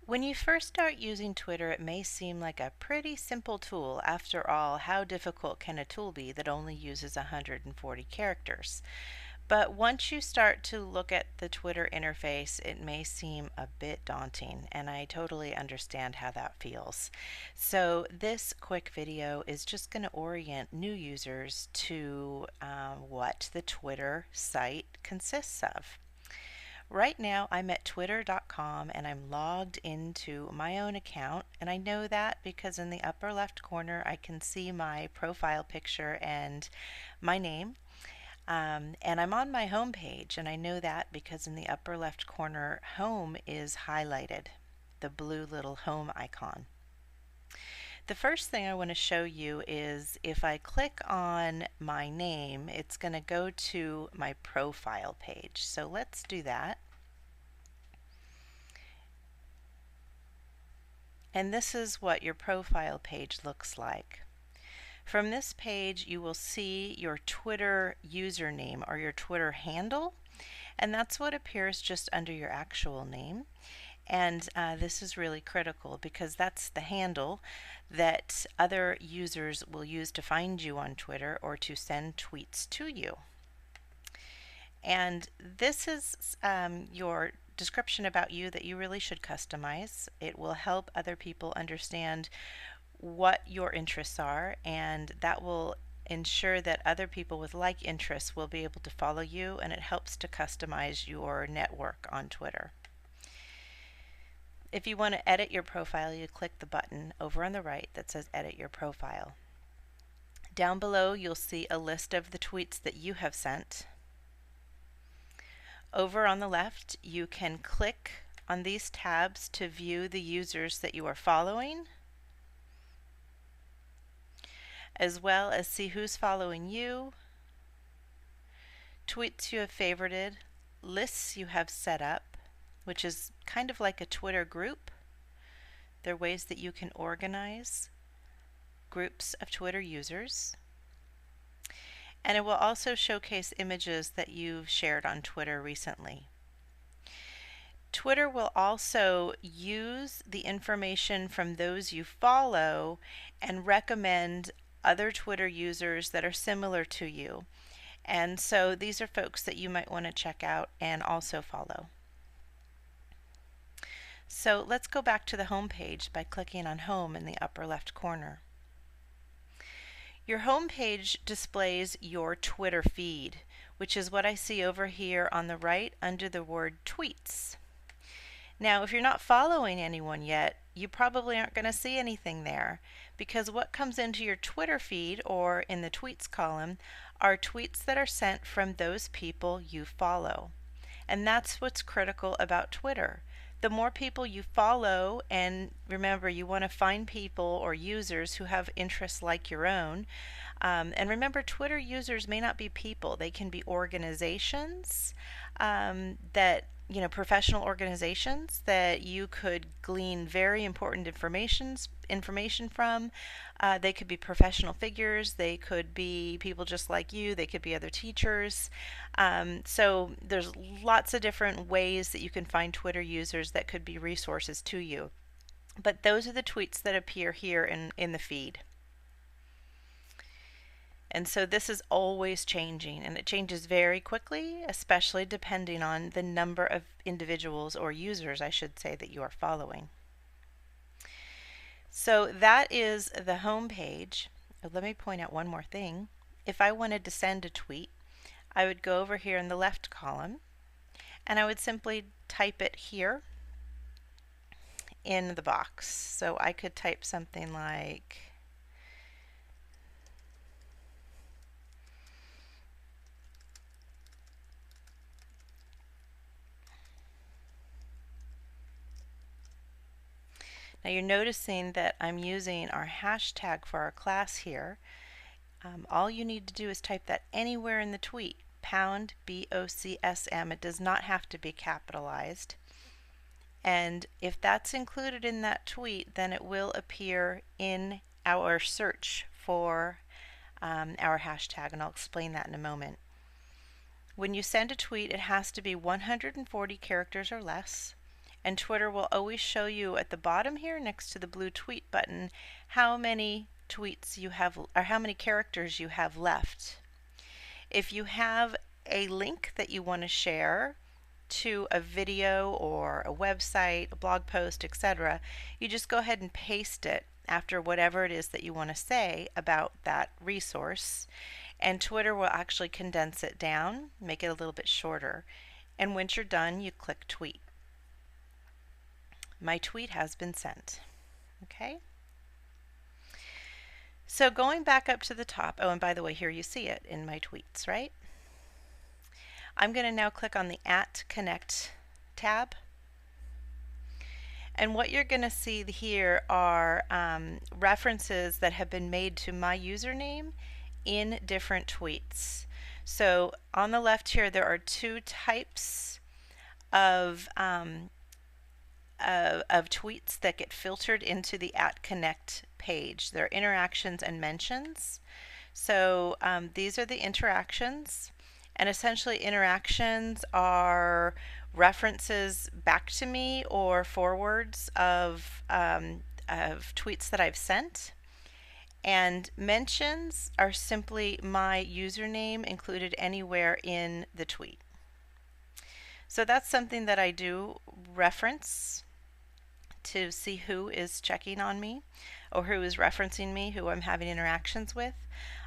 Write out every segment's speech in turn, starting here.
When you first start using Twitter, it may seem like a pretty simple tool. After all, how difficult can a tool be that only uses 140 characters? But once you start to look at the Twitter interface, it may seem a bit daunting, and I totally understand how that feels. So this quick video is just going to orient new users to what the Twitter site consists of. Right now I'm at twitter.com and I'm logged into my own account, and I know that because in the upper left corner I can see my profile picture and my name. And I'm on my home page, and I know that because in the upper left corner home is highlighted, the blue little home icon. The first thing I want to show you is if I click on my name, it's going to go to my profile page. So let's do that. And this is what your profile page looks like. From this page, you will see your Twitter username or your Twitter handle, and that's what appears just under your actual name. And this is really critical because that's the handle that other users will use to find you on Twitter or to send tweets to you. And this is your description about you that you really should customize. It will help other people understand what your interests are, and that will ensure that other people with like interests will be able to follow you, and it helps to customize your network on Twitter. If you want to edit your profile, you click the button over on the right that says Edit Your Profile. Down below, you'll see a list of the tweets that you have sent. Over on the left, you can click on these tabs to view the users that you are following, as well as see who's following you, tweets you have favorited, lists you have set up, which is kind of like a Twitter group. There are ways that you can organize groups of Twitter users. And it will also showcase images that you've shared on Twitter recently. Twitter will also use the information from those you follow and recommend other Twitter users that are similar to you. And so these are folks that you might want to check out and also follow. So let's go back to the home page by clicking on Home in the upper left corner. Your home page displays your Twitter feed, which is what I see over here on the right under the word Tweets. Now, if you're not following anyone yet, you probably aren't going to see anything there, because what comes into your Twitter feed or in the tweets column are tweets that are sent from those people you follow. And that's what's critical about Twitter. The more people you follow, and remember, you want to find people or users who have interests like your own. And remember, Twitter users may not be people, they can be organizations that professional organizations that you could glean very important information from. They could be professional figures, they could be people just like you, they could be other teachers. So there's lots of different ways that you can find Twitter users that could be resources to you. But those are the tweets that appear here in the feed. And so this is always changing, and it changes very quickly, especially depending on the number of individuals or users, I should say, that you are following. So that is the home page. Let me point out one more thing. If I wanted to send a tweet, I would go over here in the left column, and I would simply type it here in the box. So I could type something like, now you're noticing that I'm using our hashtag for our class here. All you need to do is type that anywhere in the tweet, pound BOCSM. It does not have to be capitalized. And if that's included in that tweet, then it will appear in our search for our hashtag, and I'll explain that in a moment. When you send a tweet, it has to be 140 characters or less, And Twitter will always show you at the bottom here next to the blue tweet button how many tweets you have or how many characters you have left. If you have a link that you want to share to a video or a website, a blog post, etc., you just go ahead and paste it after whatever it is that you want to say about that resource, and Twitter will actually condense it down, make it a little bit shorter, and once you're done, you click tweet. My tweet has been sent. Okay? So going back up to the top, oh, and by the way, here you see it in my tweets, right? I'm going to now click on the @Connect tab. And what you're going to see here are references that have been made to my username in different tweets. So on the left here, there are two types of tweets that get filtered into the @Connect page. They're interactions and mentions. So these are the interactions, and essentially interactions are references back to me or forwards of tweets that I've sent. And mentions are simply my username included anywhere in the tweet. So that's something that I do reference to see who is checking on me or who is referencing me, who I'm having interactions with.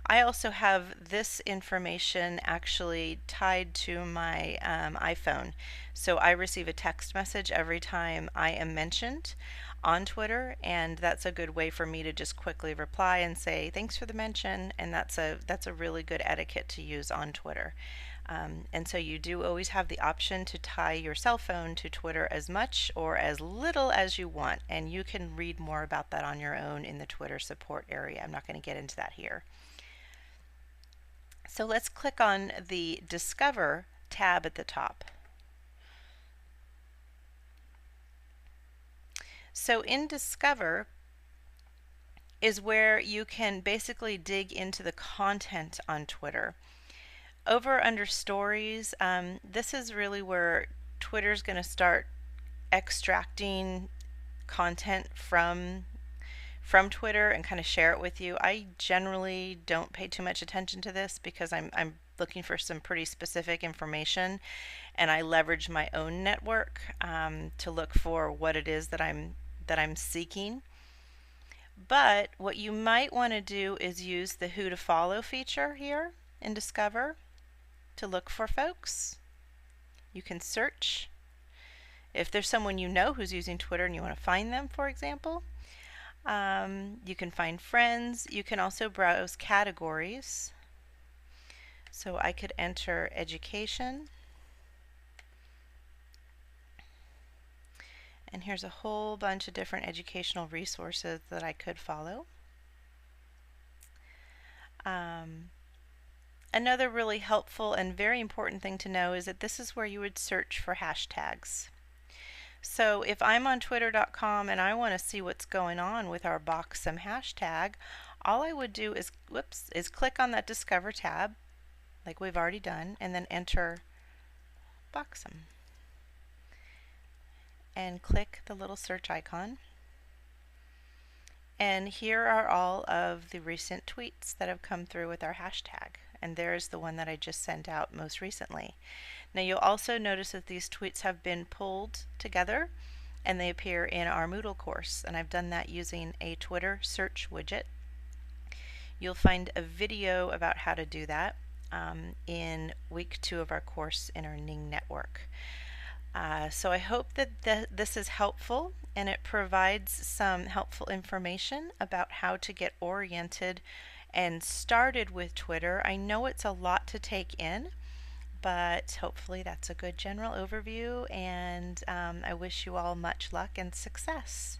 I also have this information actually tied to my iPhone. So I receive a text message every time I am mentioned on Twitter, and that's a good way for me to just quickly reply and say thanks for the mention, and that's a really good etiquette to use on Twitter. And so you do always have the option to tie your cell phone to Twitter as much or as little as you want, and you can read more about that on your own in the Twitter support area. I'm not going to get into that here. So let's click on the Discover tab at the top. So in Discover is where you can basically dig into the content on Twitter. Over under Stories, this is really where Twitter's going to start extracting content from Twitter and kind of share it with you. I generally don't pay too much attention to this because I'm looking for some pretty specific information, and I leverage my own network to look for what it is that I'm seeking. But what you might want to do is use the Who to Follow feature here in Discover to look for folks. You can search if there's someone you know who's using Twitter and you want to find them, for example. You can find friends. You can also browse categories. So I could enter education. And here's a whole bunch of different educational resources that I could follow. Another really helpful and very important thing to know is that this is where you would search for hashtags. So if I'm on twitter.com and I want to see what's going on with our Boxsome hashtag, all I would do is click on that Discover tab, like we've already done, and then enter Boxsome. And click the little search icon. And here are all of the recent tweets that have come through with our hashtag. And there's the one that I just sent out most recently. Now you'll also notice that these tweets have been pulled together and they appear in our Moodle course. And I've done that using a Twitter search widget. You'll find a video about how to do that in week 2 of our course in our Ning network. So I hope that this is helpful, and it provides some helpful information about how to get oriented and started with Twitter. I know it's a lot to take in, but hopefully that's a good general overview, and I wish you all much luck and success.